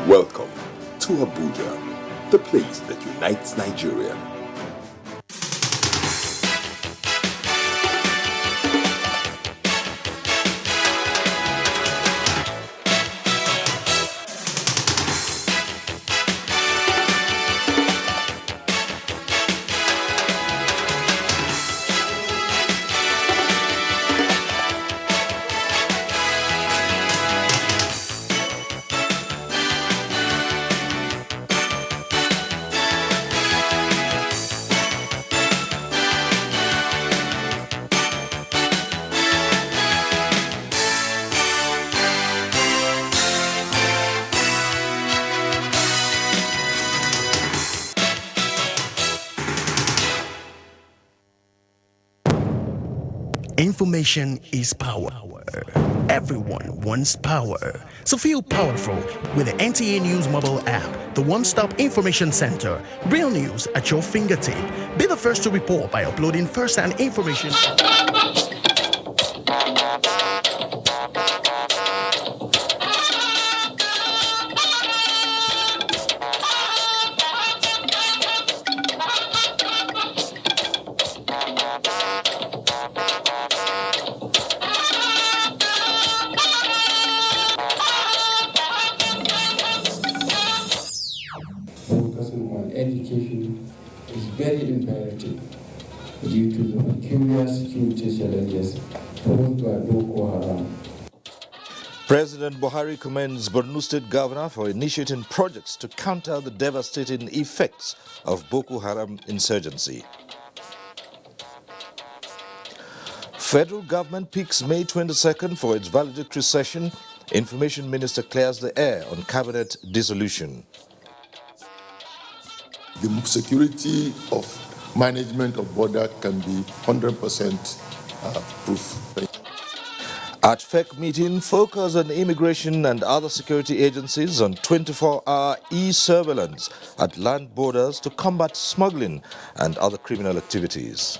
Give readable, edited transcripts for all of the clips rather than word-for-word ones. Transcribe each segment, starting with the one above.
Welcome to Abuja, the place that unites Nigeria. Information is power. Everyone wants power. So feel powerful with the NTA News mobile app, the one-stop information center. Real news at your fingertip. Be the first to report by uploading first-hand information. Focusing on education is very imperative due to the peculiar security challenges posed by Boko Haram. President Buhari commends Borno State Governor for initiating projects to counter the devastating effects of Boko Haram insurgency. Federal government picks May 22nd for its valedictory session. Information Minister clears the air on cabinet dissolution. The security of management of border can be 100% proof. At FEC meeting, focus on immigration and other security agencies on 24-hour e-surveillance at land borders to combat smuggling and other criminal activities.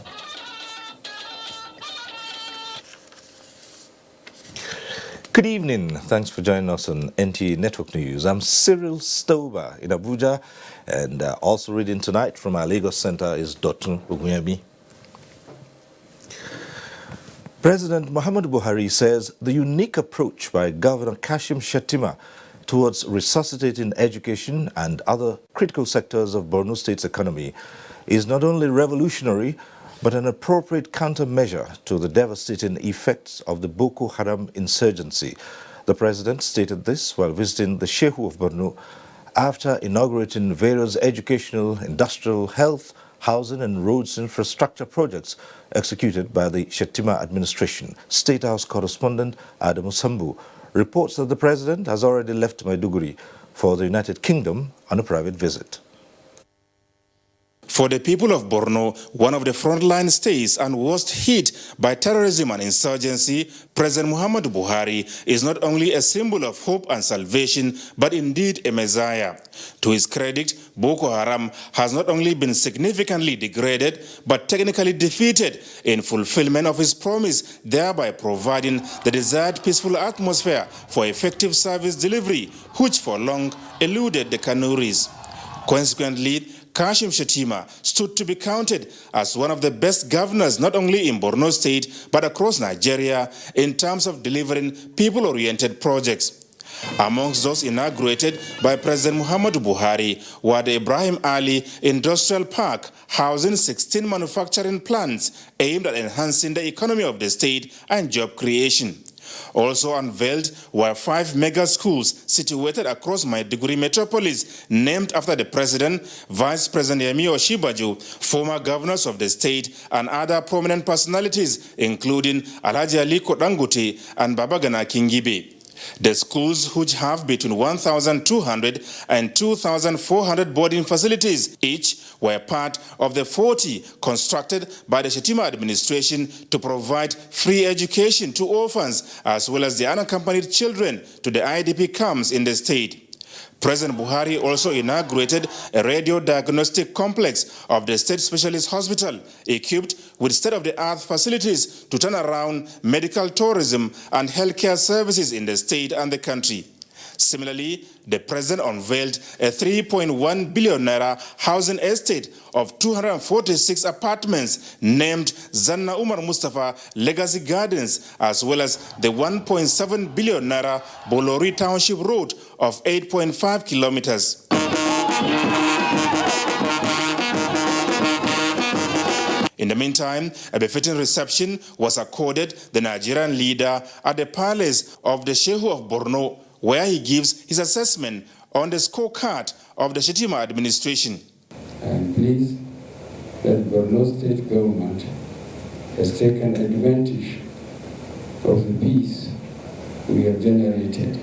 Good evening. Thanks for joining us on NTA Network News. I'm Cyril Stover in Abuja, and also reading tonight from our Lagos Center is Dotun Ogunyemi. President Muhammadu Buhari says the unique approach by Governor Kashim Shettima towards resuscitating education and other critical sectors of Borno State's economy is not only revolutionary, but an appropriate countermeasure to the devastating effects of the Boko Haram insurgency. The president stated this while visiting the Shehu of Borno after inaugurating various educational, industrial, health, housing and roads infrastructure projects executed by the Shettima administration. State House correspondent Adamu Sambu reports that the president has already left Maiduguri for the United Kingdom on a private visit. For the people of Borno, one of the frontline states and worst hit by terrorism and insurgency, President Muhammadu Buhari is not only a symbol of hope and salvation, but indeed a messiah. To his credit, Boko Haram has not only been significantly degraded, but technically defeated in fulfillment of his promise, thereby providing the desired peaceful atmosphere for effective service delivery, which for long eluded the Kanuris. Consequently, Kashim Shettima stood to be counted as one of the best governors not only in Borno State but across Nigeria in terms of delivering people-oriented projects. Amongst those inaugurated by President Muhammadu Buhari were the Ibrahim Ali Industrial Park, housing 16 manufacturing plants aimed at enhancing the economy of the state and job creation. Also unveiled were 5 mega schools situated across Maiduguri metropolis, named after the President, Vice President Yemi Osinbajo, former governors of the state, and other prominent personalities, including Alhaji Aliko Dangote and Babagana Kingibe. The schools, which have between 1,200 and 2,400 boarding facilities each, were part of the 40 constructed by the Shettima administration to provide free education to orphans as well as the unaccompanied children to the IDP camps in the state. President Buhari also inaugurated a radio diagnostic complex of the State Specialist Hospital, equipped with state-of-the-art facilities to turn around medical tourism and healthcare services in the state and the country. Similarly, the president unveiled a 3.1 billion naira housing estate of 246 apartments named Zanna Umar Mustafa Legacy Gardens, as well as the 1.7 billion naira Bolori Township Road of 8.5 kilometers. In the meantime, a befitting reception was accorded the Nigerian leader at the palace of the Shehu of Borno, where he gives his assessment on the scorecard of the Shettima administration. I am pleased that Borno state government has taken advantage of the peace we have generated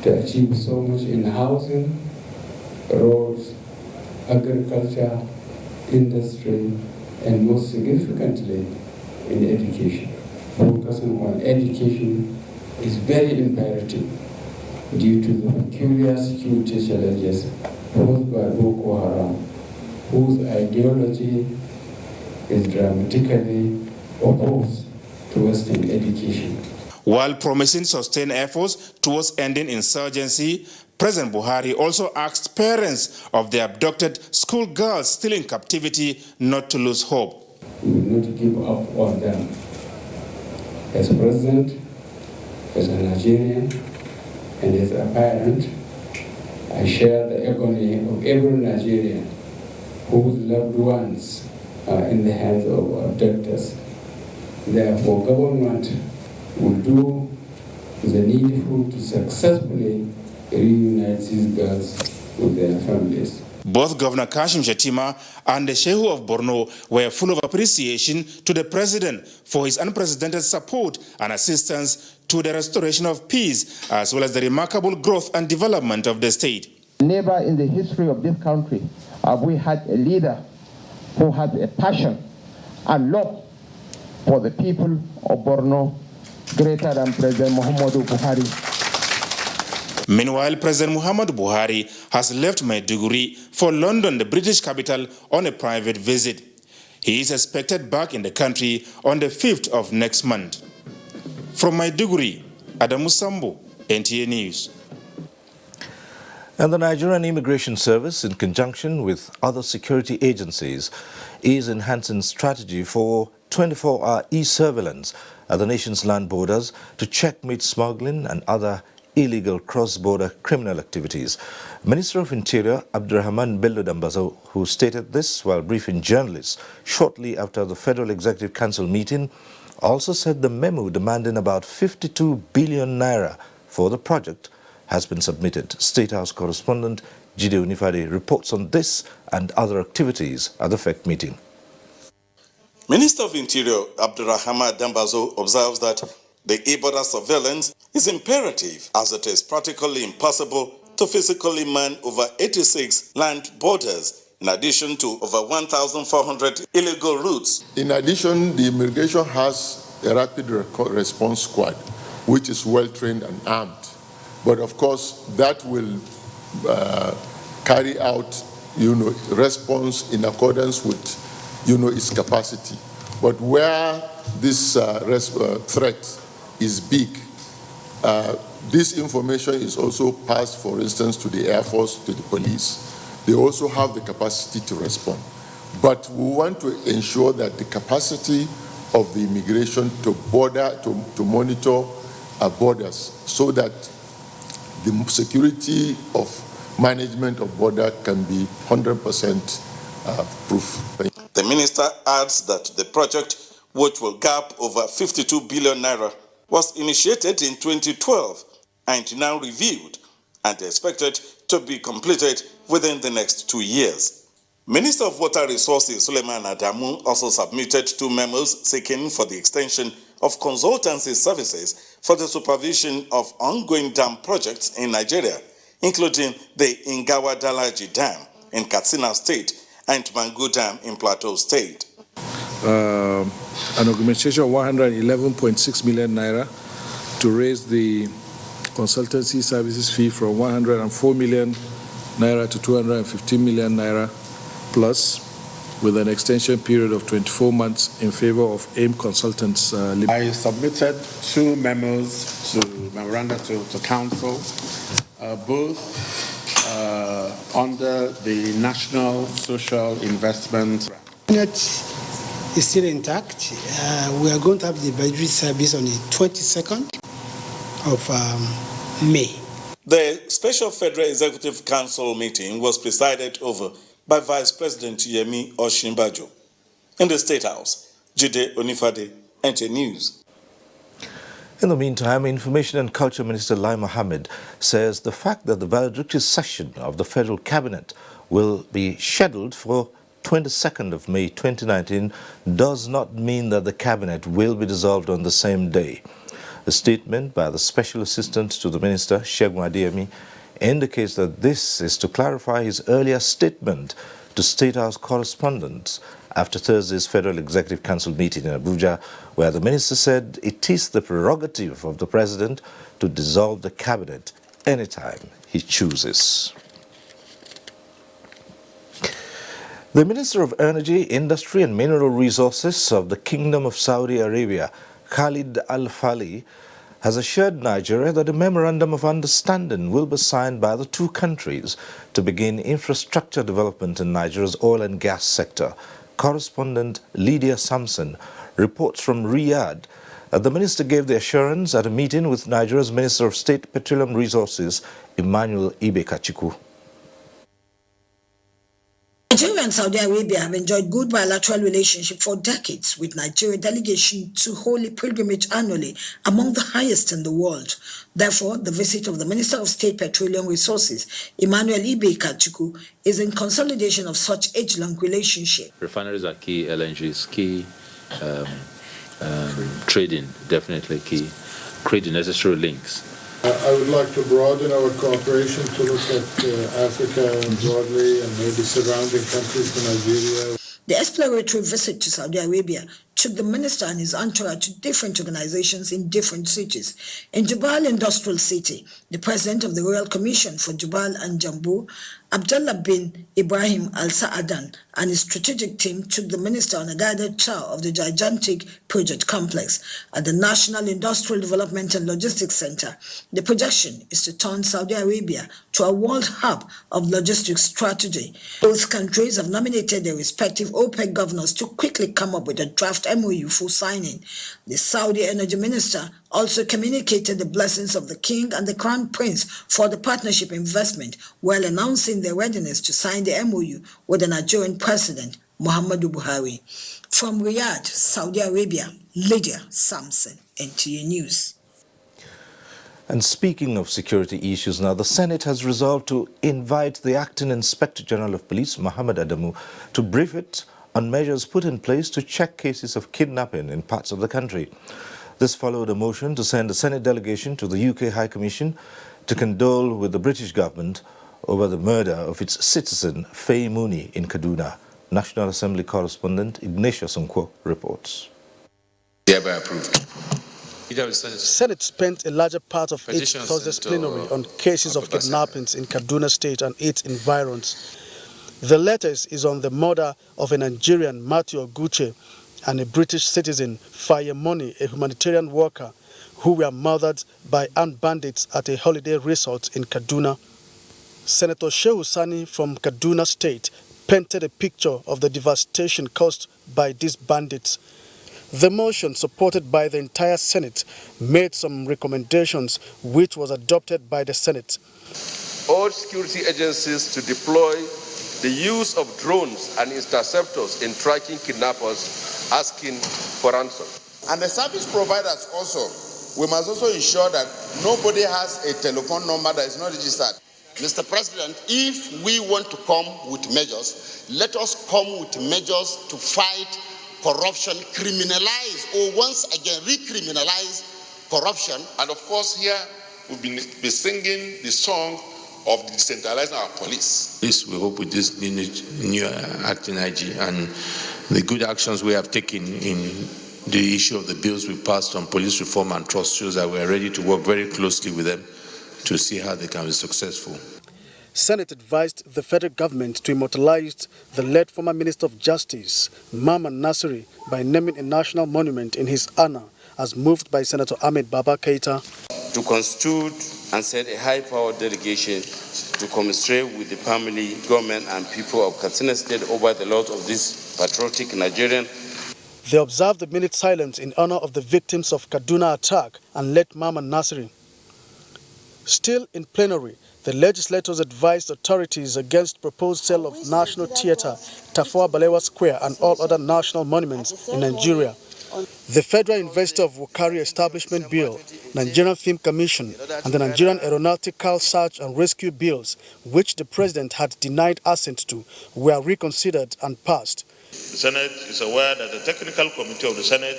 to achieve so much in housing, roads, agriculture, industry, and most significantly in education. Focusing on education is very imperative due to the peculiar security challenges posed by Boko Haram, whose ideology is dramatically opposed to Western education. While promising sustained efforts towards ending insurgency, President Buhari also asked parents of the abducted schoolgirls still in captivity not to lose hope. We will not give up on them. As president, as a Nigerian, and as a parent, I share the agony of every Nigerian whose loved ones are in the hands of abductors. Therefore, government will do the needful to successfully reunite these girls with their families. Both Governor Kashim Shettima and the Shehu of Borno were full of appreciation to the president for his unprecedented support and assistance to the restoration of peace, as well as the remarkable growth and development of the state. Never in the history of this country have we had a leader who has a passion and love for the people of Borno greater than President Muhammadu Buhari. Meanwhile, President Muhammadu Buhari has left Maiduguri for London, the British capital, on a private visit. He is expected back in the country on the 5th of next month. From Maiduguri, Adamu Sambo, NTA News. And the Nigerian Immigration Service, in conjunction with other security agencies, is enhancing strategy for 24-hour e-surveillance at the nation's land borders to checkmate smuggling and other illegal cross-border criminal activities. Minister of Interior Abdurrahman Bello Dambazo, who stated this while briefing journalists shortly after the Federal Executive Council meeting, also said the memo demanding about 52 billion naira for the project has been submitted. State House correspondent Jide Onifade reports on this and other activities at the FEC meeting. Minister of Interior Abdurrahman Dambazo observes that the e-border surveillance is imperative, as it is practically impossible to physically man over 86 land borders, in addition to over 1,400 illegal routes. In addition, the immigration has a rapid response squad, which is well-trained and armed. But of course, that will carry out, response in accordance with, its capacity. But where this threat is big, this information is also passed, for instance, to the Air Force, to the police. They also have the capacity to respond. But we want to ensure that the capacity of the immigration to monitor our borders, so that the security of management of border can be 100% proof. The minister adds that the project, which will gap over 52 billion naira, was initiated in 2012 and now reviewed and expected to be completed within the next 2 years. Minister of Water Resources Suleiman Adamu also submitted 2 memos seeking for the extension of consultancy services for the supervision of ongoing dam projects in Nigeria, including the Ingawa Dalaji Dam in Katsina State and Mangu Dam in Plateau State. An augmentation of 111.6 million naira to raise the consultancy services fee from 104 million naira to 215 million naira plus, with an extension period of 24 months in favor of AIM Consultants Limited. I submitted 2 memoranda to council, both under the National Social Investment. Is still intact. We are going to have the budget service on the 22nd of May. The Special Federal Executive Council meeting was presided over by Vice President Yemi Osinbajo. In the State House, Jide Onifade, NTA News. In the meantime, Information and Culture Minister Lai Mohammed says the fact that the valedictory session of the Federal Cabinet will be scheduled for 22nd of May 2019 does not mean that the Cabinet will be dissolved on the same day. A statement by the Special Assistant to the Minister, Segun Adeyemi, indicates that this is to clarify his earlier statement to State House correspondents after Thursday's Federal Executive Council meeting in Abuja, where the minister said it is the prerogative of the President to dissolve the Cabinet anytime he chooses. The Minister of Energy, Industry and Mineral Resources of the Kingdom of Saudi Arabia, Khalid Al-Fali, has assured Nigeria that a memorandum of understanding will be signed by the 2 countries to begin infrastructure development in Nigeria's oil and gas sector. Correspondent Lydia Sampson reports from Riyadh that the minister gave the assurance at a meeting with Nigeria's Minister of State Petroleum Resources, Emmanuel Ibekachiku. Nigeria and Saudi Arabia have enjoyed good bilateral relationship for decades, with Nigeria delegation to holy pilgrimage annually among the highest in the world. Therefore, the visit of the Minister of State Petroleum Resources, Emmanuel Ibekachiku, is in consolidation of such age-long relationship. Refineries are key, LNG is key, trading definitely key, create the necessary links. I would like to broaden our cooperation to look at Africa broadly and maybe surrounding countries to Nigeria. The exploratory visit to Saudi Arabia took the minister and his entourage to different organizations in different cities. In Jubal Industrial City, the president of the Royal Commission for Jubal and Jambu, Abdullah bin Ibrahim Al Sa'adan, and his strategic team took the minister on a guided tour of the gigantic project complex at the National Industrial Development and Logistics Center. The projection is to turn Saudi Arabia to a world hub of logistics strategy. Both countries have nominated their respective OPEC governors to quickly come up with a draft MOU for signing. The Saudi Energy Minister also communicated the blessings of the King and the Crown Prince for the partnership investment, while announcing their readiness to sign the MOU with the Nigerian President, Muhammadu Buhari. From Riyadh, Saudi Arabia, Lydia Sampson, NTA News. And speaking of security issues now, the Senate has resolved to invite the Acting Inspector General of Police, Mohammed Adamu, to brief it on measures put in place to check cases of kidnapping in parts of the country. This followed a motion to send a Senate delegation to the UK High Commission to condole with the British government over the murder of its citizen, Faye Mooney, in Kaduna. National Assembly correspondent Ignatius Nkwo reports. Hereby approved. Senate spent a larger part of its Thursday's plenary on cases of kidnappings in Kaduna State and its environs. The latest is on the murder of a Nigerian, Matthew Oguche, and a British citizen, Faye Mooney, a humanitarian worker, who were murdered by armed bandits at a holiday resort in Kaduna. Senator Shehu Sani from Kaduna State painted a picture of the devastation caused by these bandits. The motion, supported by the entire Senate, made some recommendations which was adopted by the Senate. All security agencies to deploy the use of drones and interceptors in tracking kidnappers asking for ransom. And the service providers also, we must also ensure that nobody has a telephone number that is not registered. Mr. President, if we want to come with measures, let us come with measures to fight corruption, criminalize, or once again recriminalize corruption. And of course here we'll be singing the song of decentralizing our police. This we hope with this new acting IG and the good actions we have taken in the issue of the bills we passed on police reform and trust shows that we are ready to work very closely with them to see how they can be successful. Senate advised the federal government to immortalize the late former Minister of Justice, Mamman Nasiri, by naming a national monument in his honor, as moved by Senator Ahmed Baba Keita. To constitute and set a high-powered delegation to commiserate with the family, government, and people of Katsina State over the loss of this patriotic Nigerian. They observed a minute silence in honor of the victims of Kaduna attack and late Mamman Nasiri. Still in plenary, the legislators advised authorities against proposed sale of National Theatre, Tafawa Balewa Square, and all other national monuments in Nigeria. The Federal Investor of Wukari Establishment Bill, Nigerian Film Commission, and the Nigerian Aeronautical Search and Rescue Bills, which the President had denied assent to, were reconsidered and passed. The Senate is aware that the Technical Committee of the Senate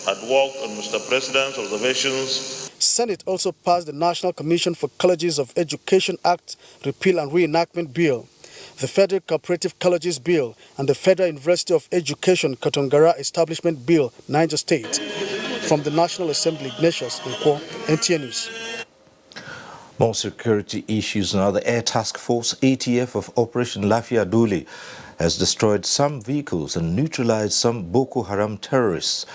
had worked on Mr. President's observations. Senate also passed the National Commission for Colleges of Education Act Repeal and Reenactment Bill, the Federal Cooperative Colleges Bill, and the Federal University of Education Katongara Establishment Bill, Niger State. From the National Assembly, Ignatius Nkwo, NTN News. More security issues now. The Air Task Force ATF of Operation Lafia Duli has destroyed some vehicles and neutralized some Boko Haram terrorists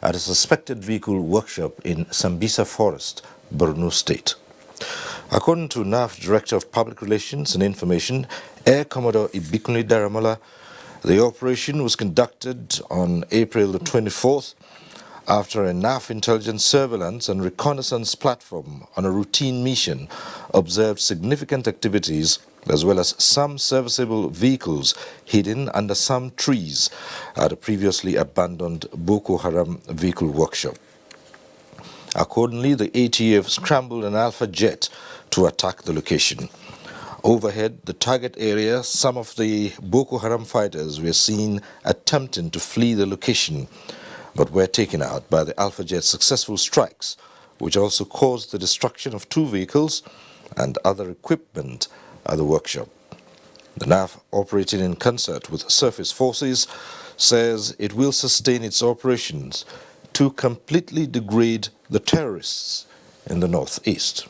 at a suspected vehicle workshop in Sambisa Forest, Borno State. According to NAF Director of Public Relations and Information, Air Commodore Ibikunle Daramola, the operation was conducted on April the 24th after a NAF intelligence surveillance and reconnaissance platform on a routine mission observed significant activities as well as some serviceable vehicles hidden under some trees at a previously abandoned Boko Haram vehicle workshop. Accordingly, the ATF scrambled an Alpha jet to attack the location. Overhead, the target area, some of the Boko Haram fighters were seen attempting to flee the location, but were taken out by the Alpha jet's successful strikes, which also caused the destruction of 2 vehicles and other equipment at the workshop. The NAF, operating in concert with surface forces, says it will sustain its operations to completely degrade the terrorists in the northeast.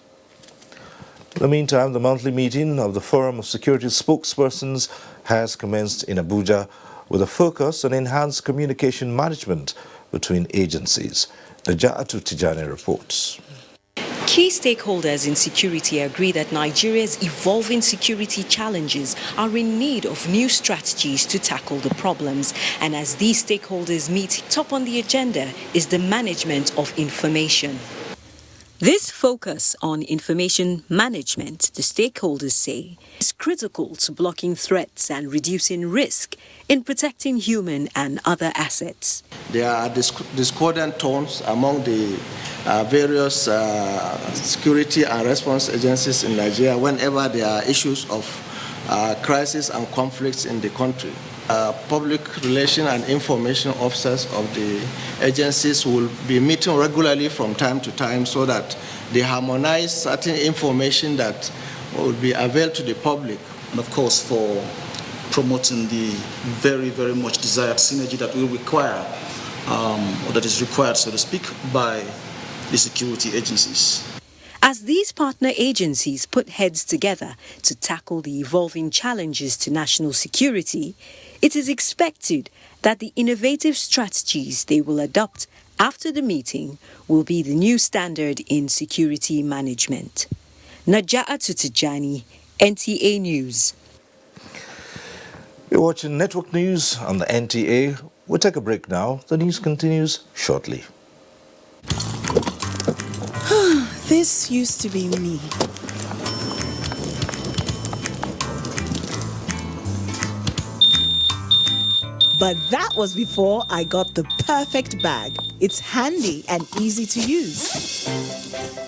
In the meantime, the monthly meeting of the Forum of Security Spokespersons has commenced in Abuja with a focus on enhanced communication management between agencies. Naja'atu Tijani reports. Key stakeholders in security agree that Nigeria's evolving security challenges are in need of new strategies to tackle the problems. And as these stakeholders meet, top on the agenda is the management of information. This focus on information management, the stakeholders say, is critical to blocking threats and reducing risk in protecting human and other assets. There are discordant tones among the various security and response agencies in Nigeria whenever there are issues of crisis and conflicts in the country. Public relation and information officers of the agencies will be meeting regularly from time to time so that they harmonize certain information that will be available to the public. And of course, for promoting the very, very much desired synergy that will require, or that is required, so to speak, by the security agencies. As these partner agencies put heads together to tackle the evolving challenges to national security, it is expected that the innovative strategies they will adopt after the meeting will be the new standard in security management. Naja'atu Tijani, NTA News. You're watching Network News on the NTA. We'll take a break now. The news continues shortly. This used to be me. But that was before I got the perfect bag. It's handy and easy to use.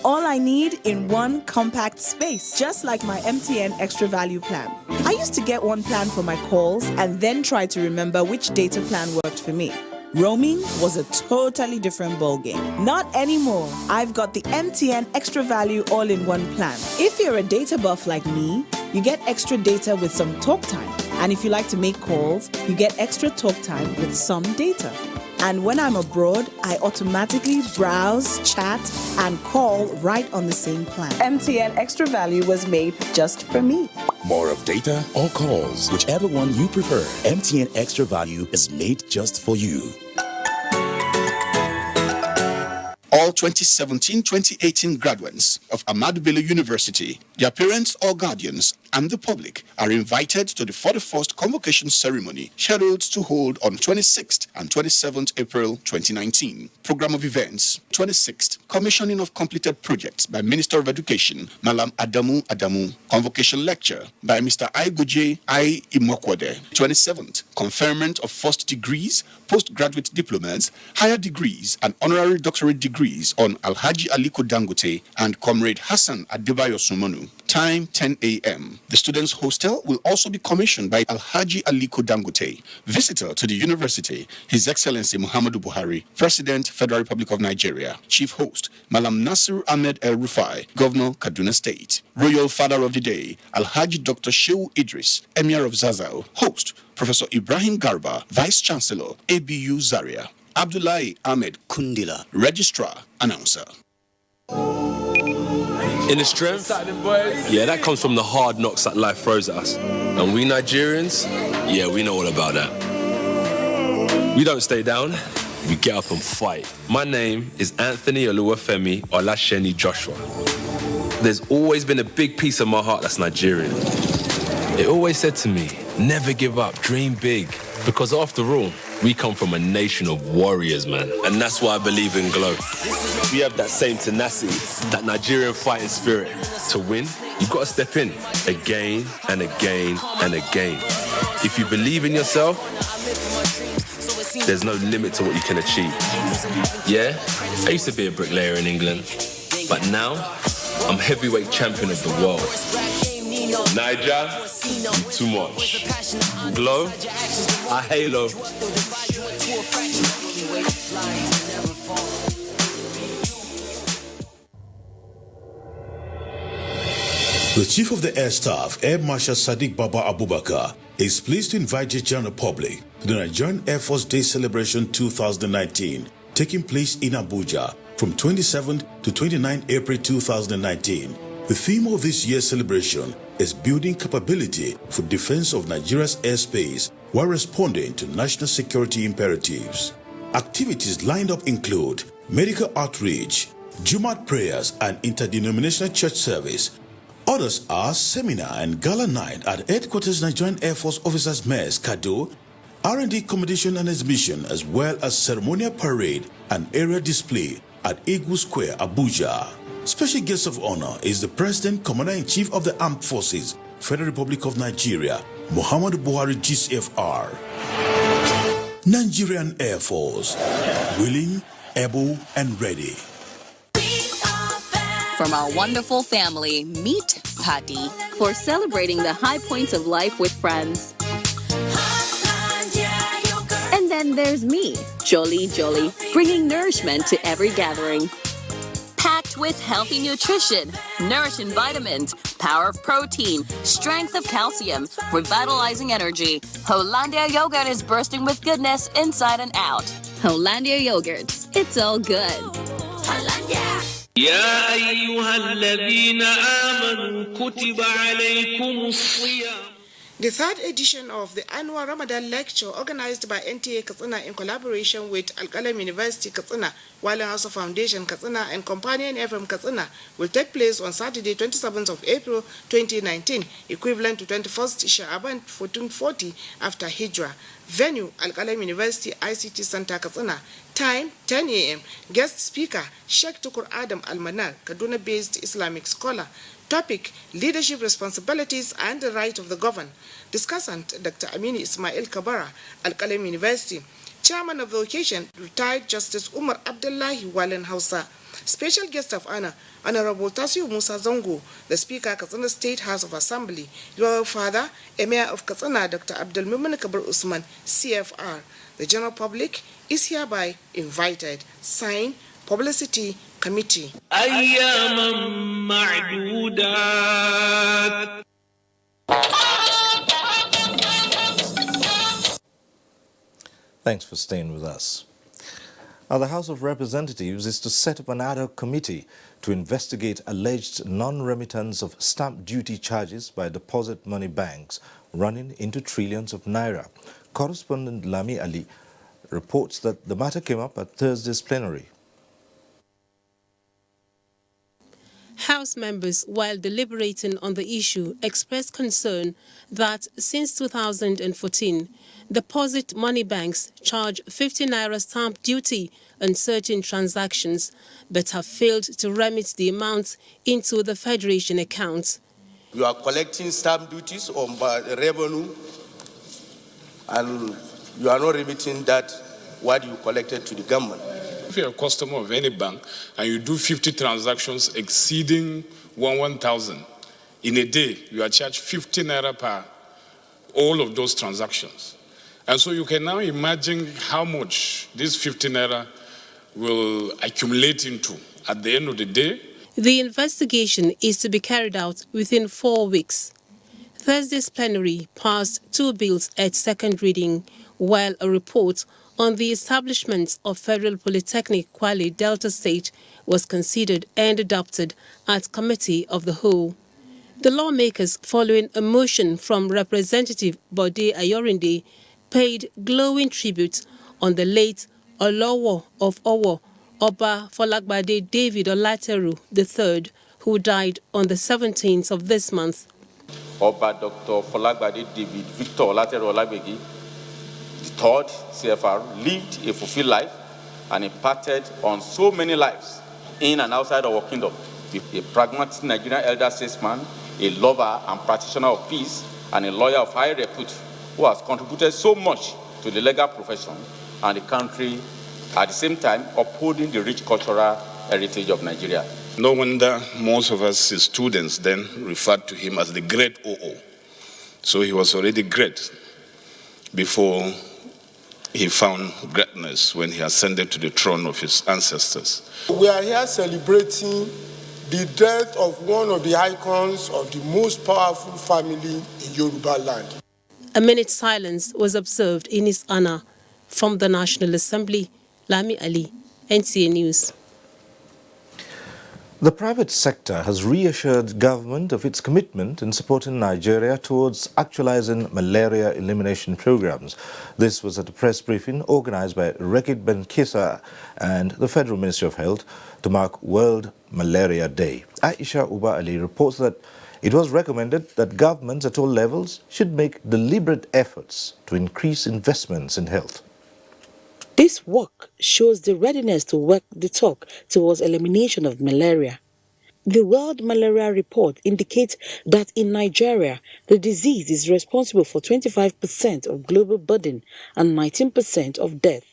All I need in one compact space, just like my MTN Extra Value plan. I used to get one plan for my calls and then try to remember which data plan worked for me. Roaming was a totally different ballgame. Not anymore. I've got the MTN Extra Value all-in-one plan. If you're a data buff like me, you get extra data with some talk time. And if you like to make calls, you get extra talk time with some data. And when I'm abroad, I automatically browse, chat, and call right on the same plan. MTN Extra Value was made just for me. More of data or calls, whichever one you prefer. MTN Extra Value is made just for you. All 2017-2018 graduates of Ahmadu Bello University, their parents or guardians, and the public are invited to the 41st convocation ceremony scheduled to hold on 26th and 27th April 2019. Program of events: 26th, commissioning of completed projects by Minister of Education, Malam Adamu. Convocation lecture by Mr. Aiguje I. Imokwode. 27th, conferment of first degrees, postgraduate diplomas, higher degrees, and honorary doctorate degrees on Alhaji Aliko Dangote and Comrade Hassan Adebayo Sumonu. Time 10 a.m. The students' hostel will also be commissioned by Alhaji Aliko Dangote. Visitor to the university, His Excellency Muhammadu Buhari, President, Federal Republic of Nigeria. Chief host, Malam Nasir Ahmed El Rufai, Governor, Kaduna State. Royal Father of the Day, Alhaji Dr. Shehu Idris, Emir of Zazao. Host, Professor Ibrahim Garba, Vice Chancellor, ABU Zaria. Abdullahi Ahmed Kundila, Registrar, Announcer. In the strength, yeah, that comes from the hard knocks that life throws at us. And we Nigerians, yeah, we know all about that. We don't stay down, we get up and fight. My name is Anthony Oluwafemi Olasheni Joshua. There's always been a big piece of my heart that's Nigerian. It always said to me, never give up, dream big. Because after all, we come from a nation of warriors, man. And that's why I believe in Glow. We have that same tenacity, that Nigerian fighting spirit. To win, you've got to step in again and again and again. If you believe in yourself, there's no limit to what you can achieve. Yeah, I used to be a bricklayer in England, but now I'm heavyweight champion of the world. Niger, you too much. Glow, I halo. The Chief of the Air Staff, Air Marshal Sadiq Baba Abubakar, is pleased to invite the general public to the Nigerian Air Force Day Celebration 2019, taking place in Abuja from 27th to 29th April 2019. The theme of this year's celebration is building capability for defense of Nigeria's airspace while responding to national security imperatives. Activities lined up include medical outreach, Jumat prayers and interdenominational church service. Others are seminar and gala night at Headquarters Nigerian Air Force Officers Mess, Kado, R&D accommodation and exhibition, as well as ceremonial parade and area display at Eagle Square, Abuja. Special guest of honor is the President, Commander-in-Chief of the Armed Forces, Federal Republic of Nigeria, Muhammadu Buhari GCFR. Nigerian Air Force, willing, able, and ready. From our wonderful family, meet Patty for celebrating the high points of life with friends. And then there's me, Jolie, bringing nourishment to every gathering. Packed with healthy nutrition, nourishing vitamins, power of protein, strength of calcium, revitalizing energy. Hollandia yogurt is bursting with goodness inside and out. Hollandia yogurt, it's all good. Hollandia. يا أيها الذين آمنوا كتب عليكم الصيام. The third edition of the annual Ramadan lecture organized by NTA Katsina in collaboration with Al-Qalam University Katsina, Walen House Foundation Katsina and Companion FM Katsina will take place on Saturday 27th of April 2019, equivalent to 21st Sha'aban 1440 after Hijrah. Venue, Al-Qalam University ICT Center Katsina. Time, 10 a.m. Guest speaker, Sheikh Tukur Adam Al-Manar, Kaduna-based Islamic scholar. Topic, leadership responsibilities and the right of the governed. Discussant, Dr. Amini Ismail Kabara, Al-Qalam University. Chairman of the occasion, retired Justice Umar Abdullahi Walen Hausa. Special guest of honor, Honorable Tasiu Musa Zongo, the Speaker, Katsina State House of Assembly. Your father, Emir of Katsina, Dr. Abdul Mumin Kabir Usman, CFR. The general public is hereby invited. Signed, Publicity Committee. Thanks for staying with us. Now, the House of Representatives is to set up an ad hoc committee to investigate alleged non-remittance of stamp duty charges by deposit money banks running into trillions of naira. Correspondent Lami Ali reports that the matter came up at Thursday's plenary. House members, while deliberating on the issue, expressed concern that since 2014, deposit money banks charge 50 naira stamp duty on certain transactions, but have failed to remit the amounts into the Federation accounts. You are collecting stamp duties on revenue, and you are not remitting that what you collected to the government. If you're a customer of any bank and you do 50 transactions exceeding 1,000 in a day, you are charged 50 naira per all of those transactions. And so you can now imagine how much this 50 naira will accumulate into at the end of the day. The investigation is to be carried out within 4 weeks. Thursday's plenary passed 2 bills at second reading, while a report on the establishment of Federal Polytechnic Kwale Delta State was considered and adopted at Committee of the Whole. The lawmakers, following a motion from Representative Bode Ayorinde, paid glowing tribute on the late Olowo of Owo, Oba Folagbade David Olateru III, who died on the 17th of this month. Oba Dr. Folagbade David Victor Olateru Olagbegi, the third CFR, lived a fulfilled life and impacted on so many lives in and outside our kingdom. A pragmatic Nigerian elder statesman, a lover and practitioner of peace, and a lawyer of high repute who has contributed so much to the legal profession and the country, at the same time upholding the rich cultural heritage of Nigeria. No wonder most of us as students then referred to him as the great OO. So he was already great before he found greatness when he ascended to the throne of his ancestors. We are here celebrating the death of one of the icons of the most powerful family in Yoruba land. A minute's silence was observed in his honor. From the National Assembly, Lami Ali, NTA News. The private sector has reassured government of its commitment in supporting Nigeria towards actualizing malaria elimination programs. This was at a press briefing organized by Rekit Ben-Kisa and the Federal Ministry of Health to mark World Malaria Day. Aisha Uba Ali reports that it was recommended that governments at all levels should make deliberate efforts to increase investments in health. This work shows the readiness to walk the talk towards elimination of malaria. The World Malaria Report indicates that in Nigeria, the disease is responsible for 25% of global burden and 19% of death.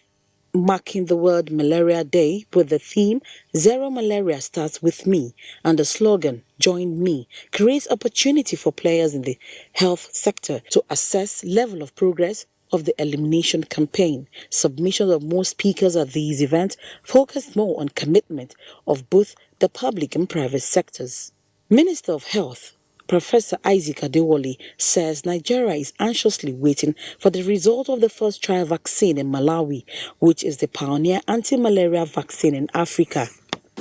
Marking the World Malaria Day with the theme, Zero Malaria Starts With Me, and the slogan, Join Me, creates opportunity for players in the health sector to assess level of progress of the elimination campaign. Submissions of most speakers at these events focused more on commitment of both the public and private sectors. Minister of Health, Professor Isaac Adewale, says Nigeria is anxiously waiting for the result of the first trial vaccine in Malawi, which is the pioneer anti-malaria vaccine in Africa.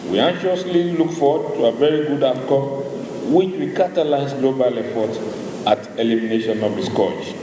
We anxiously look forward to a very good outcome, which will catalyze global efforts at elimination of the scourge.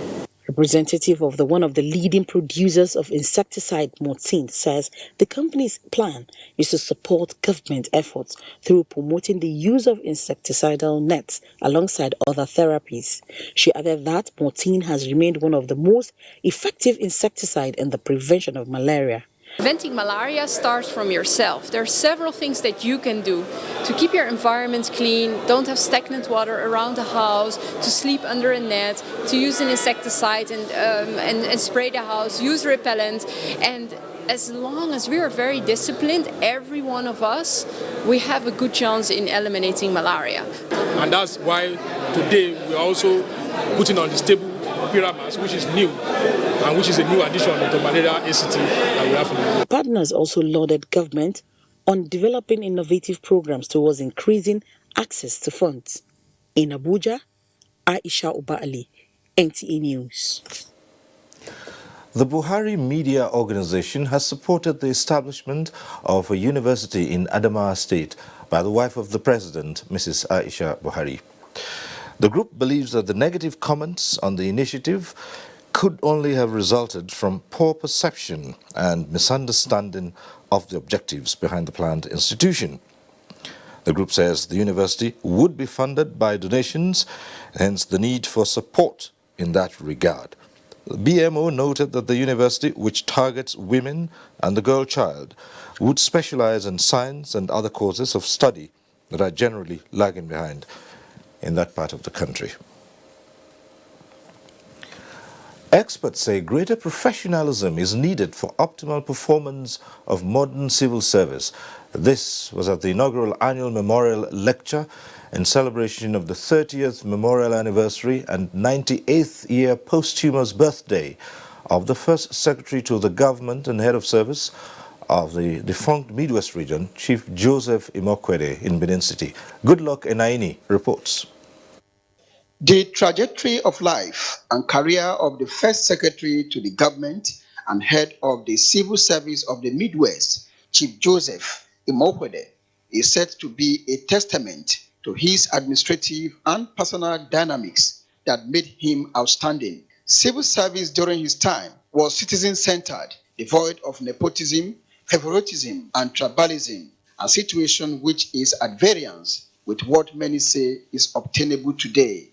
Representative of one of the leading producers of insecticide, Mortin, says the company's plan is to support government efforts through promoting the use of insecticidal nets alongside other therapies. She added that Mortin has remained one of the most effective insecticide in the prevention of malaria. Preventing malaria starts from yourself. There are several things that you can do to keep your environment clean, don't have stagnant water around the house, to sleep under a net, to use an insecticide and spray the house, use repellent. And as long as we are very disciplined, every one of us, we have a good chance in eliminating malaria. And that's why today we're also putting on this table Pyramas, which is new, and which is a new addition to malaria ACT that we have in Nigeria. Partners also lauded government on developing innovative programs towards increasing access to funds. In Abuja, Aisha Uba-Ali, NTA News. The Buhari Media Organization has supported the establishment of a university in Adamawa State by the wife of the president, Mrs. Aisha Buhari. The group believes that the negative comments on the initiative could only have resulted from poor perception and misunderstanding of the objectives behind the planned institution. The group says the university would be funded by donations, hence the need for support in that regard. The BMO noted that the university, which targets women and the girl child, would specialize in science and other courses of study that are generally lagging behind in that part of the country. Experts say greater professionalism is needed for optimal performance of modern civil service. This was at the inaugural annual memorial lecture in celebration of the 30th memorial anniversary and 98th year posthumous birthday of the first secretary to the government and head of service of the defunct Midwest region, Chief Joseph Imokwede in Benin City. Goodluck Enaini reports. The trajectory of life and career of the first secretary to the government and head of the civil service of the Midwest, Chief Joseph Imokwede, is said to be a testament to his administrative and personal dynamics that made him outstanding. Civil service during his time was citizen-centered, devoid of nepotism, favoritism, and tribalism, a situation which is at variance with what many say is obtainable today.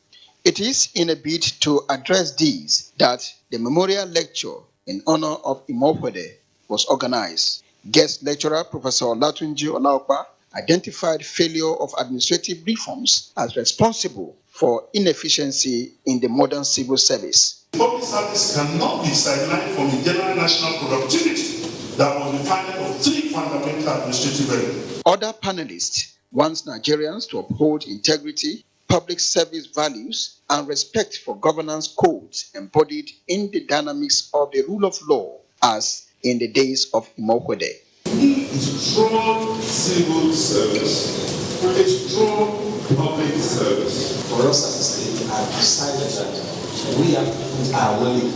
It is in a bid to address these that the memorial lecture in honor of Imokwede was organized. Guest lecturer Professor Olatunji Olaopa identified failure of administrative reforms as responsible for inefficiency in the modern civil service. Public service cannot be sidelined from the general national productivity that was the finding of three fundamental administrative elements. Other panelists want Nigerians to uphold integrity, public service values, and respect for governance codes embodied in the dynamics of the rule of law as in the days of Imokwede. A strong civil service, a strong public service. For us as a state, I've decided that we have to put our money,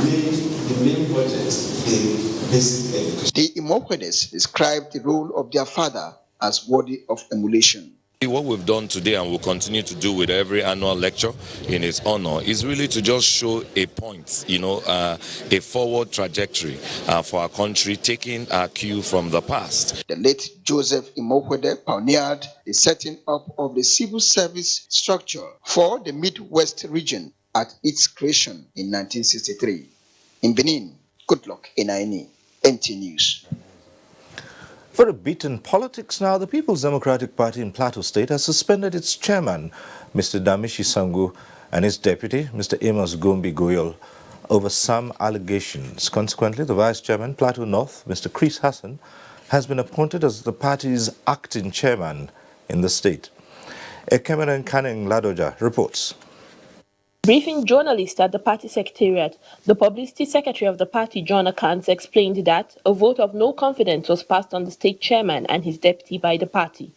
made the main budget in basic education. The Imokwedes described the role of their father as worthy of emulation. What we've done today and will continue to do with every annual lecture in its honor is really to just show a point, a forward trajectory for our country, taking our cue from the past. The late Joseph Imokwede pioneered the setting up of the civil service structure for the Midwest region at its creation in 1963. In Benin, Goodluck Enaini, NT News. For a bit in politics now, the People's Democratic Party in Plateau State has suspended its chairman, Mr. Damishi Sango, and his deputy, Mr. Amos Gombi Goyal, over some allegations. Consequently, the vice chairman, Plateau North, Mr. Chris Hassan, has been appointed as the party's acting chairman in the state. Ekemenen Kaneng Ladoja reports. Briefing journalists at the party secretariat, the publicity secretary of the party, John Akans, explained that a vote of no confidence was passed on the state chairman and his deputy by the party.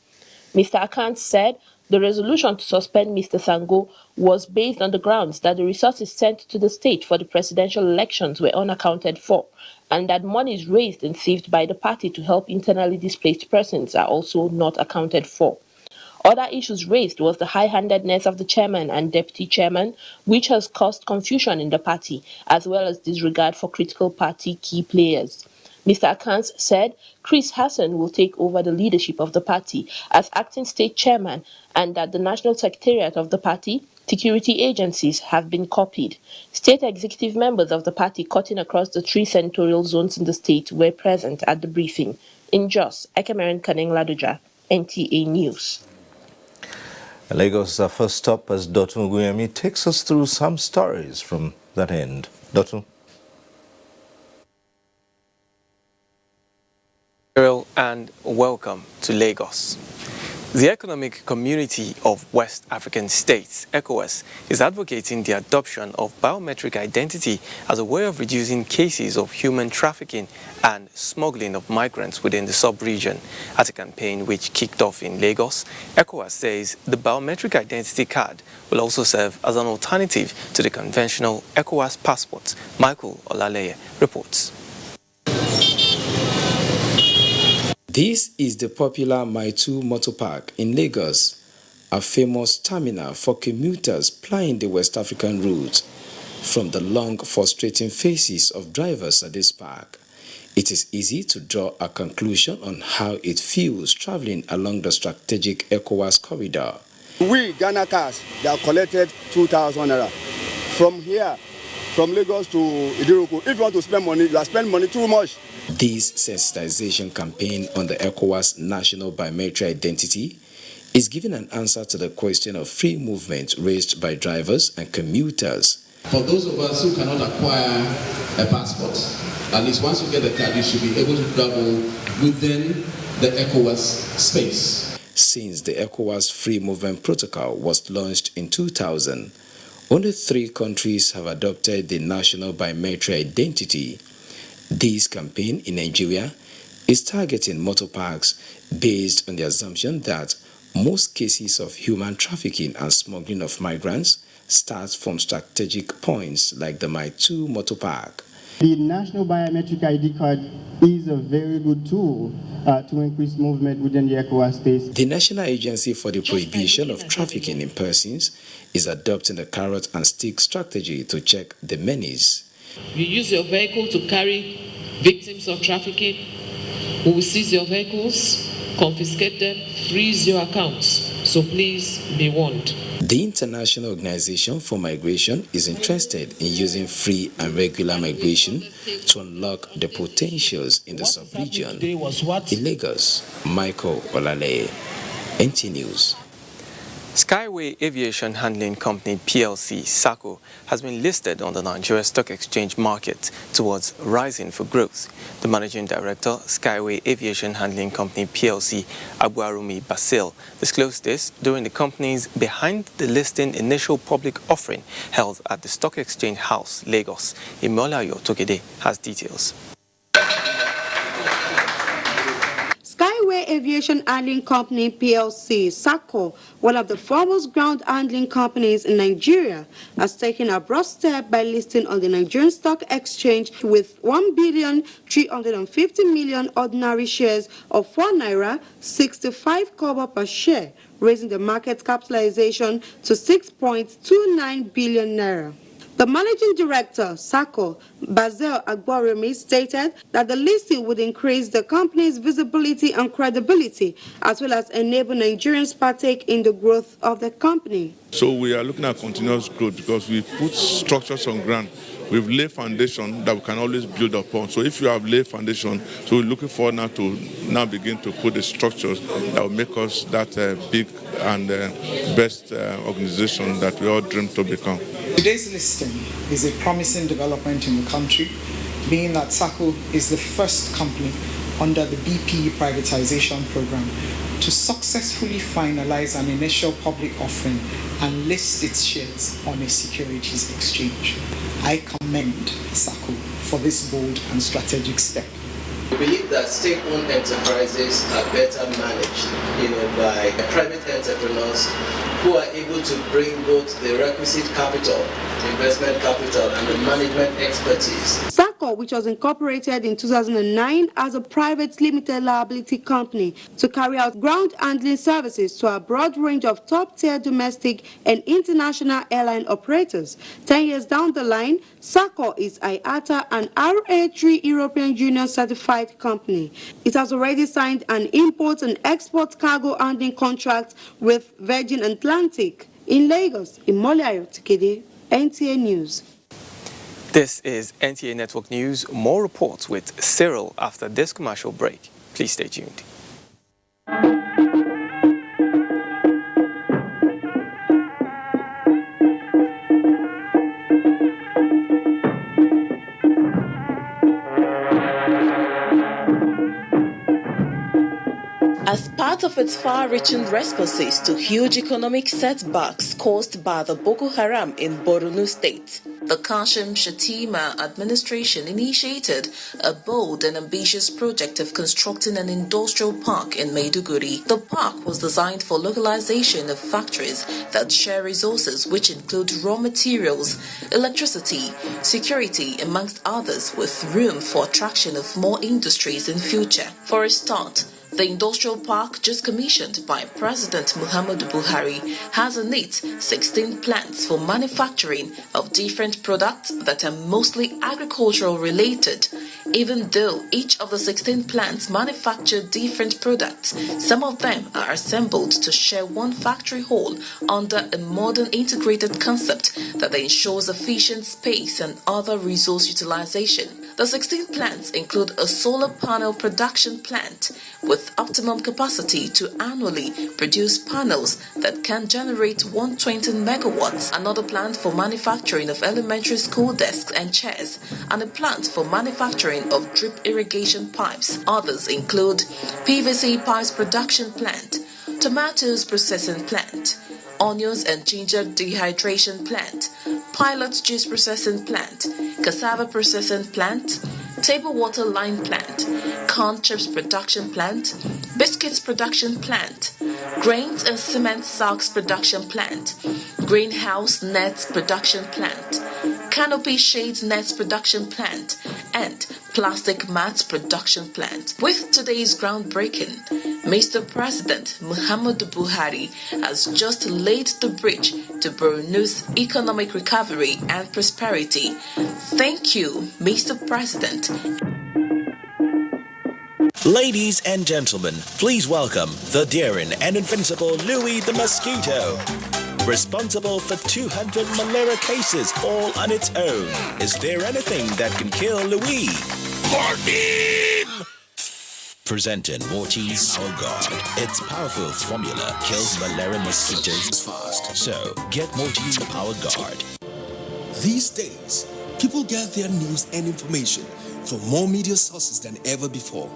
Mr. Akans said the resolution to suspend Mr. Sango was based on the grounds that the resources sent to the state for the presidential elections were unaccounted for, and that monies raised and saved by the party to help internally displaced persons are also not accounted for. Other issues raised was the high-handedness of the chairman and deputy chairman, which has caused confusion in the party, as well as disregard for critical party key players. Mr. Akans said Chris Hassan will take over the leadership of the party as acting state chairman and that the national secretariat of the party, security agencies have been copied. State executive members of the party cutting across the 3 senatorial zones in the state were present at the briefing. In Jos, Ekemeren Kaneng Ladoja, NTA News. Lagos, our first stop as Dotun Guyemi takes us through some stories from that end. Dotun. And welcome to Lagos. The Economic Community of West African States, ECOWAS, is advocating the adoption of biometric identity as a way of reducing cases of human trafficking and smuggling of migrants within the sub-region. At a campaign which kicked off in Lagos, ECOWAS says the biometric identity card will also serve as an alternative to the conventional ECOWAS passport. Michael Olaleye reports. This is the popular Maitu Motor Park in Lagos, a famous terminal for commuters plying the West African route. From the long, frustrating faces of drivers at this park, it is easy to draw a conclusion on how it feels traveling along the strategic ECOWAS corridor. We, Ghana cars, they are collected 2,000 naira. From here, from Lagos to Idiruku, if you want to spend money, you are spending money too much. This sensitization campaign on the ECOWAS national biometric identity is giving an answer to the question of free movement raised by drivers and commuters. For those of us who cannot acquire a passport, at least once you get the card, you should be able to travel within the ECOWAS space. Since the ECOWAS free movement protocol was launched in 2000, only 3 countries have adopted the national biometric identity. This campaign in Nigeria is targeting motor parks based on the assumption that most cases of human trafficking and smuggling of migrants start from strategic points like the Maitu Motor Park. The National Biometric ID card is a very good tool to increase movement within the ECOWAS space. The National Agency for the Prohibition of Trafficking in Persons is adopting a carrot and stick strategy to check the menace. You use your vehicle to carry victims of trafficking, we will seize your vehicles, confiscate them, freeze your accounts. So please be warned. The International Organization for Migration is interested in using free and regular migration to unlock the potentials in the sub-region. In Lagos, Michael Olaleye, NT News. Skyway Aviation Handling Company PLC, SACO, has been listed on the Nigeria Stock Exchange market towards rising for growth. The Managing Director, Skyway Aviation Handling Company PLC, Abuarumi Basil, disclosed this during the company's behind the listing initial public offering held at the Stock Exchange House, Lagos. Imolayo Tokede has details. Skyway Aviation Handling Company PLC, SACO, one of the foremost ground handling companies in Nigeria, has taken a broad step by listing on the Nigerian Stock Exchange with 1,350,000,000 ordinary shares of 4 naira 65 kobo per share, raising the market capitalization to 6.29 billion naira. The Managing Director, SACO, Basil Agboremi, stated that the listing would increase the company's visibility and credibility, as well as enable Nigerians partake in the growth of the company. So we are looking at continuous growth because we put structures on ground. We've laid foundation that we can always build upon. So if you have laid foundation, so we're looking forward now to begin to put the structures that will make us that big and best organization that we all dream to become. Today's listing is a promising development in the country, being that SACO is the first company under the BP privatization program to successfully finalize an initial public offering and list its shares on a securities exchange. I commend SACO for this bold and strategic step. We believe that state-owned enterprises are better managed, by private entrepreneurs who are able to bring both the requisite capital, investment capital, and the management expertise. SACO SACO, which was incorporated in 2009 as a private limited liability company to carry out ground handling services to a broad range of top-tier domestic and international airline operators. 10 years down the line, SACO is IATA and RA3 European Union certified company. It has already signed an import and export cargo handling contract with Virgin Atlantic in Lagos. Imole Ayotikede, NTA News. This is NTA Network News. More reports with Cyril after this commercial break. Please stay tuned. As part of its far-reaching responses to huge economic setbacks caused by the Boko Haram in Borno State, the Kashim Shettima administration initiated a bold and ambitious project of constructing an industrial park in Maiduguri. The park was designed for localization of factories that share resources which include raw materials, electricity, security, amongst others, with room for attraction of more industries in future. For a start, the industrial park, just commissioned by President Muhammadu Buhari, has in it 16 plants for manufacturing of different products that are mostly agricultural related. Even though each of the 16 plants manufacture different products, some of them are assembled to share one factory hall under a modern integrated concept that ensures efficient space and other resource utilization. The 16 plants include a solar panel production plant with optimum capacity to annually produce panels that can generate 120 megawatts, another plant for manufacturing of elementary school desks and chairs, and a plant for manufacturing of drip irrigation pipes. Others include PVC pipes production plant, tomatoes processing plant, onions and ginger dehydration plant, pilot juice processing plant, cassava processing plant, table water line plant, corn chips production plant, biscuits production plant, grains and cement sacks production plant, greenhouse nets production plant, canopy shades nets production plant, and plastic mats production plant. With today's groundbreaking, Mr. President Muhammadu Buhari has just laid the bridge to Borno's economic recovery and prosperity. Thank you, Mr. President. Ladies and gentlemen, please welcome the daring and invincible Louis the Mosquito. Responsible for 200 malaria cases all on its own. Is there anything that can kill Louis? Morphine! Presenting Mortise Power Guard. Its powerful formula kills malaria mosquitoes fast. So, get Mortise Power Guard. These days, people get their news and information from more media sources than ever before.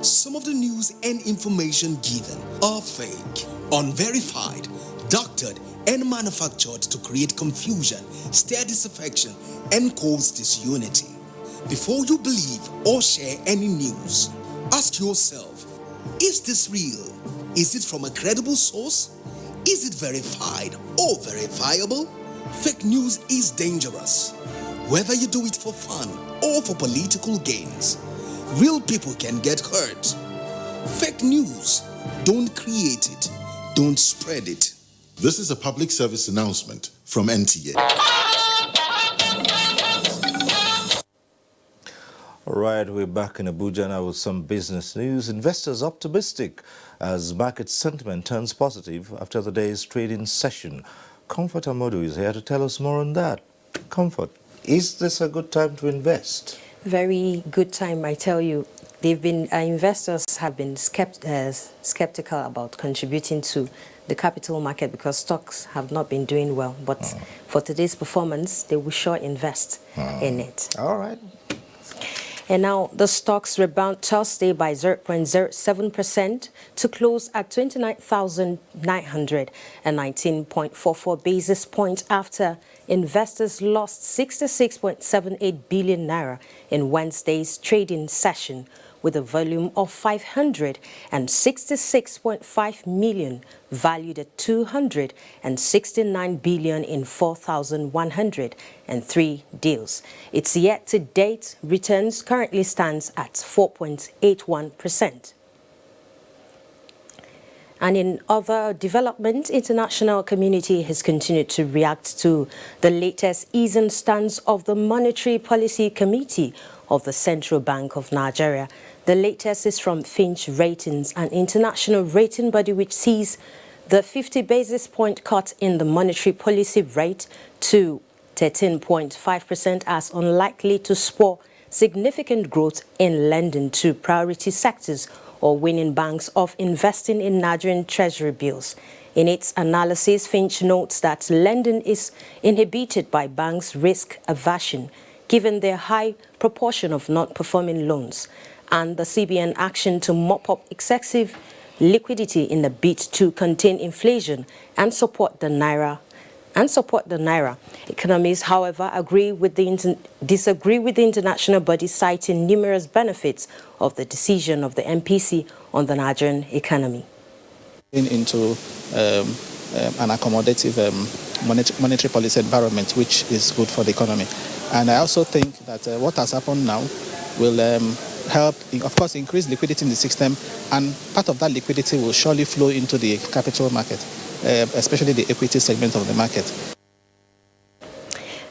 Some of the news and information given are fake, unverified, doctored, and manufactured to create confusion, stir disaffection, and cause disunity. Before you believe or share any news, ask yourself, is this real? Is it from a credible source? Is it verified or verifiable? Fake news is dangerous. Whether you do it for fun or for political gains, real people can get hurt. Fake news, don't create it, don't spread it. This is a public service announcement from NTA. All right, we're back in Abuja now with some business news. Investors optimistic as market sentiment turns positive after the day's trading session. Comfort Amodu is here to tell us more on that. Comfort, is this a good time to invest? Very good time, I tell you. They've been investors have been skeptical about contributing to the capital market because stocks have not been doing well. But for today's performance, they will sure invest in it. All right. And now the stocks rebound Thursday by 0.07% to close at 29,919.44 basis points after investors lost 66.78 billion naira in Wednesday's trading session, with a volume of 566.5 million, valued at 269 billion in 4,103 deals. Its year-to-date returns currently stands at 4.81%. And in other development, international community has continued to react to the latest easing stance of the Monetary Policy Committee of the Central Bank of Nigeria. The latest is from Fitch Ratings, an international rating body which sees the 50 basis point cut in the monetary policy rate to 13.5% as unlikely to spur significant growth in lending to priority sectors or winning banks of investing in Nigerian treasury bills. In its analysis, Fitch notes that lending is inhibited by banks' risk aversion, given their high proportion of non-performing loans, and the CBN action to mop up excessive liquidity in a bid to contain inflation and support the naira. Economists, however, disagree with the international body, citing numerous benefits of the decision of the MPC on the Nigerian economy. Into an accommodative monetary policy environment, which is good for the economy. And I also think that what has happened now will help, of course, increase liquidity in the system, and part of that liquidity will surely flow into the capital market, especially the equity segment of the market.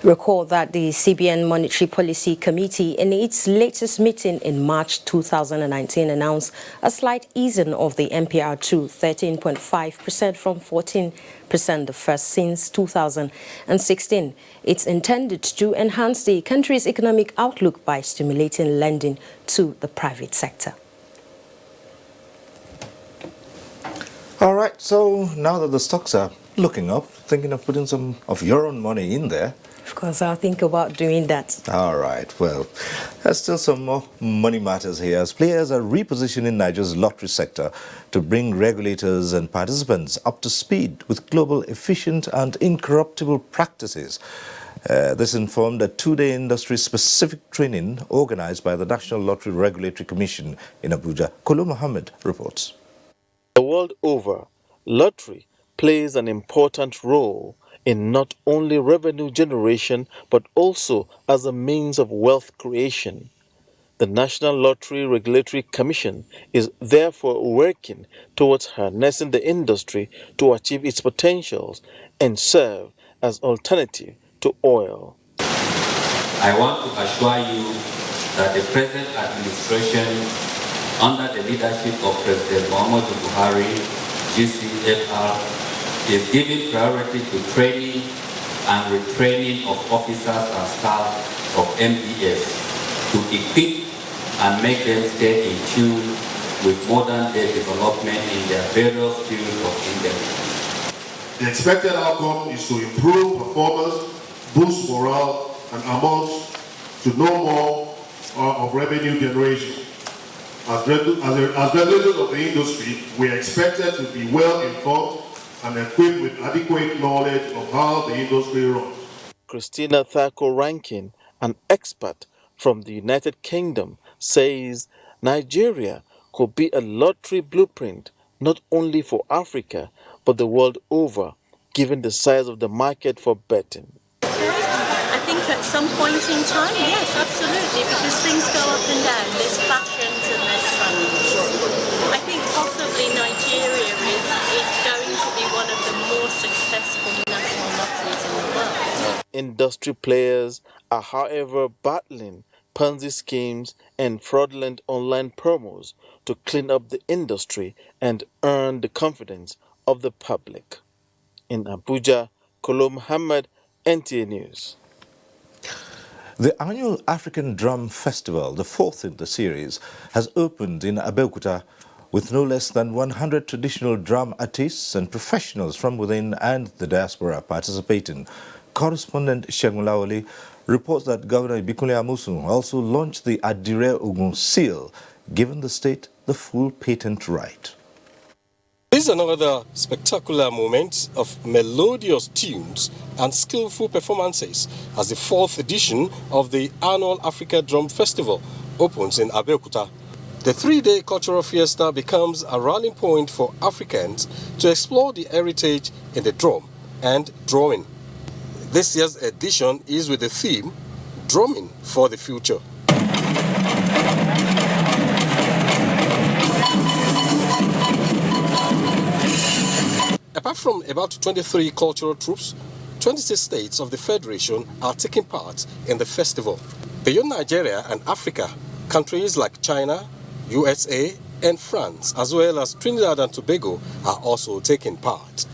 Recall that the CBN Monetary Policy Committee, in its latest meeting in March 2019, announced a slight easing of the MPR to 13.5% from 14%, the first since 2016. It's intended to enhance the country's economic outlook by stimulating lending to the private sector. All right, so now that the stocks are looking up, thinking of putting some of your own money in there. Of course, I'll think about doing that. All right, well, there's still some more money matters here as players are repositioning Nigeria's lottery sector to bring regulators and participants up to speed with global efficient and incorruptible practices. This informed a two-day industry-specific training organized by the National Lottery Regulatory Commission in Abuja. Kolo Mohammed reports. The world over, lottery plays an important role in not only revenue generation but also as a means of wealth creation. The National Lottery Regulatory Commission is therefore working towards harnessing the industry to achieve its potentials and serve as alternative to oil. I want to assure you that the present administration, under the leadership of President Muhammadu Buhari, GCFR, is giving priority to training and retraining of officers and staff of MDS to equip and make them stay in tune with modern day development in their various fields of endeavor. The expected outcome is to improve performance, boost morale, and amount to no more of revenue generation. As regulators of the industry, we are expected to be well informed and equipped with adequate knowledge of how the industry runs. Christina Thako Rankin, an expert from the United Kingdom, says Nigeria could be a lottery blueprint not only for Africa but the world over, given the size of the market for betting. I think at some point in time, yes, absolutely, because things go up and down. There's fashions and there's funds. I think possibly Nigeria is going to be one of the more successful national lotteries in the world. Industry players are, however, battling Ponzi schemes and fraudulent online promos to clean up the industry and earn the confidence of the public. In Abuja, Kolo Muhammad, NTA News. The annual African Drum Festival, the fourth in the series, has opened in Abeokuta with no less than 100 traditional drum artists and professionals from within and the diaspora participating. Correspondent Segun Lawole reports that Governor Ibikunle Amosun also launched the Adire Ogun seal, giving the state the full patent right. This is another spectacular moment of melodious tunes and skillful performances as the fourth edition of the annual Africa Drum Festival opens in Abeokuta. The 3-day cultural fiesta becomes a rallying point for Africans to explore the heritage in the drum and drumming. This year's edition is with the theme, Drumming for the Future. Apart from about 23 cultural troupes, 26 states of the Federation are taking part in the festival. Beyond Nigeria and Africa, countries like China, USA and France, as well as Trinidad and Tobago, are also taking part.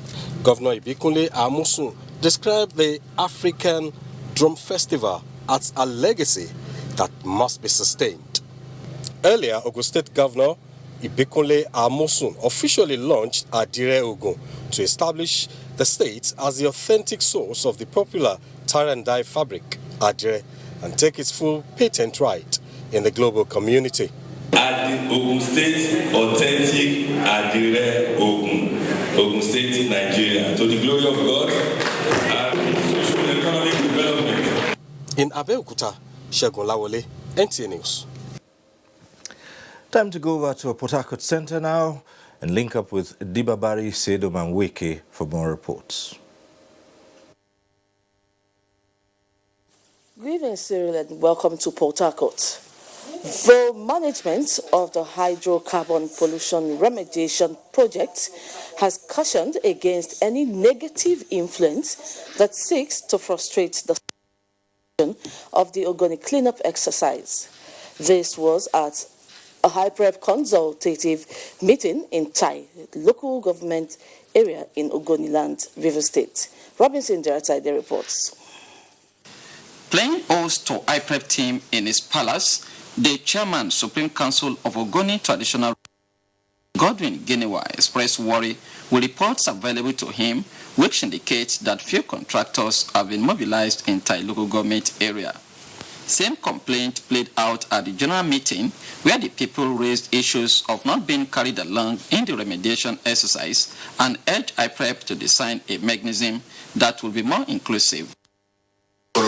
Governor Ibikunle Amosun described the African Drum Festival as a legacy that must be sustained. Earlier, Ogun State Governor Ibikunle Amosun officially launched Adire Ogun to establish the state as the authentic source of the popular tie-and-dye fabric, Adire, and take its full patent right in the global community. Ogun State authentic Adire Ogun State, Nigeria, to the glory of God and social and economic development. In Abeokuta, Shegun Lawole, NTA News. Time to go over to Port Harcourt Centre now and link up with Dibabari Sedomanweke for more reports. Good evening, Cyril, and welcome to Port Harcourt. The management of the hydrocarbon pollution remediation project has cautioned against any negative influence that seeks to frustrate the of the Ogoni cleanup exercise. This was at a HYPREP consultative meeting in Tai, local government area in Ogoniland, River State. Robinson Deratai reports. Playing host to HYPREP team in his palace, the chairman, Supreme Council of Ogoni Traditional Godwin Ginewa expressed worry with reports available to him which indicate that few contractors have been mobilized in Tai local government area. Same complaint played out at the general meeting where the people raised issues of not being carried along in the remediation exercise and urged HYPREP to design a mechanism that will be more inclusive. Where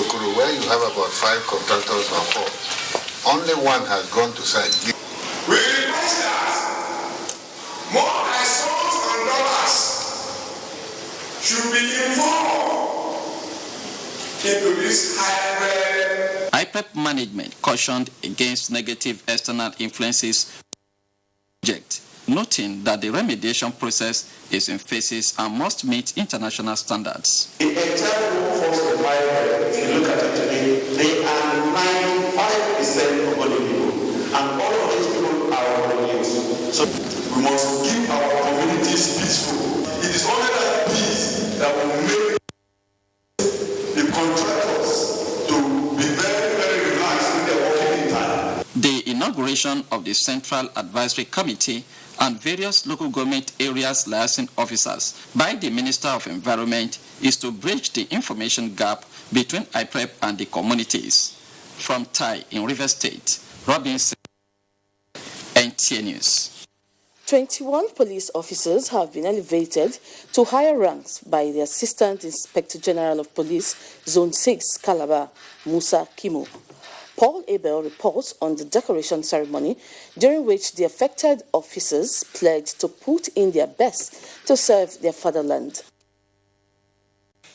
you have about 5 contractors or 4, only one has gone to site. We request that more sons and daughters should be involved into this HYPREP management cautioned against negative external influences project, noting that the remediation process is in phases and must meet international standards. The entire workforce of HYPREP, if you look at it today, they are 95% of Ogoni people, and all of these people are Ogoni youth. So we must keep our communities peaceful. It is only that peace that will make the contractors to be very, very relaxed in their working time. The inauguration of the Central Advisory Committee and various local government areas liaison officers by the Minister of Environment is to bridge the information gap between HYPREP and the communities. From Tai in River State, Robinson, NTA News. 21 police officers have been elevated to higher ranks by the Assistant Inspector General of Police, Zone 6, Calabar, Musa Kimo. Paul Abel reports on the decoration ceremony during which the affected officers pledged to put in their best to serve their fatherland.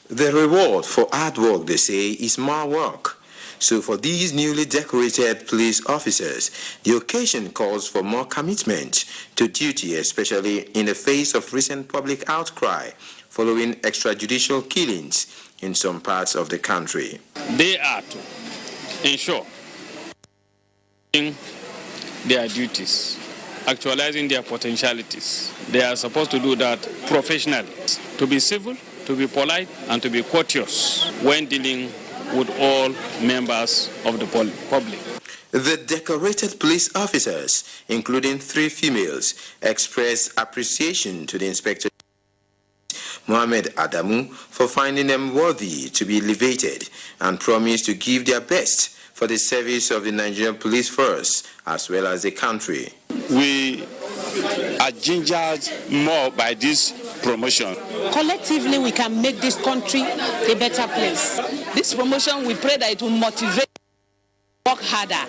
The reward for hard work, they say, is more work. So for these newly decorated police officers, the occasion calls for more commitment to duty, especially in the face of recent public outcry following extrajudicial killings in some parts of the country. They are to ensure their duties, actualizing their potentialities. They are supposed to do that professionally, to be civil, to be polite, and to be courteous when dealing with all members of the public. The decorated police officers, including 3 females, expressed appreciation to the Inspector Mohamed Adamu for finding them worthy to be elevated and promised to give their best for the service of the Nigerian police force as well as the country. We are gingered more by this promotion. Collectively, we can make this country a better place. This promotion, we pray that it will motivate work harder.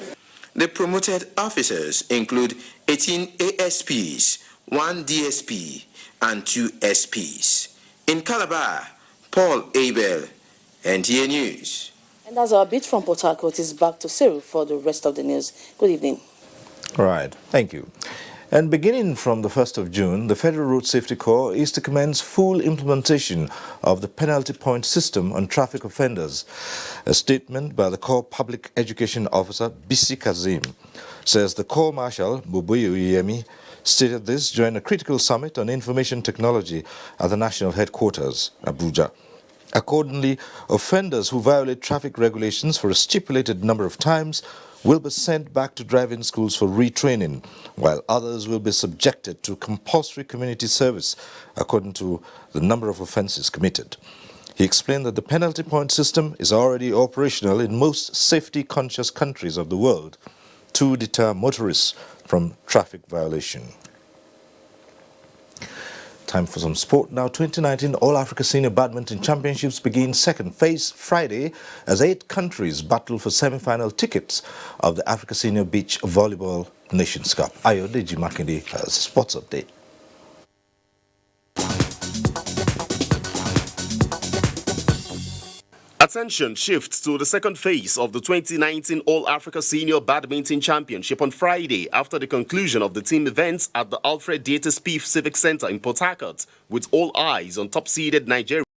The promoted officers include 18 ASPs, 1 DSP, and 2 SPs. In Calabar, Paul Abel, NTA News. And as our beat from Port Harcourt is back to Cyril for the rest of the news. Good evening. All right, thank you. And beginning from the 1st of June, the Federal Road Safety Corps is to commence full implementation of the penalty point system on traffic offenders. A statement by the Corps Public Education Officer, Bisi Kazim, says the Corps Marshal, Bubuyi Uyemi, stated this during a critical summit on information technology at the national headquarters, Abuja. Accordingly, offenders who violate traffic regulations for a stipulated number of times will be sent back to driving schools for retraining, while others will be subjected to compulsory community service according to the number of offences committed. He explained that the penalty point system is already operational in most safety-conscious countries of the world to deter motorists from traffic violation. Time for some sport now. 2019 All-Africa Senior Badminton Championships begin second phase Friday as 8 countries battle for semi-final tickets of the Africa Senior Beach Volleyball Nations Cup. Ayodeji Makinde has a sports update. Attention shifts to the second phase of the 2019 All-Africa Senior Badminton Championship on Friday after the conclusion of the team events at the Alfred Dieter Spieth Civic Center in Port Harcourt, with all eyes on top-seeded Nigeria.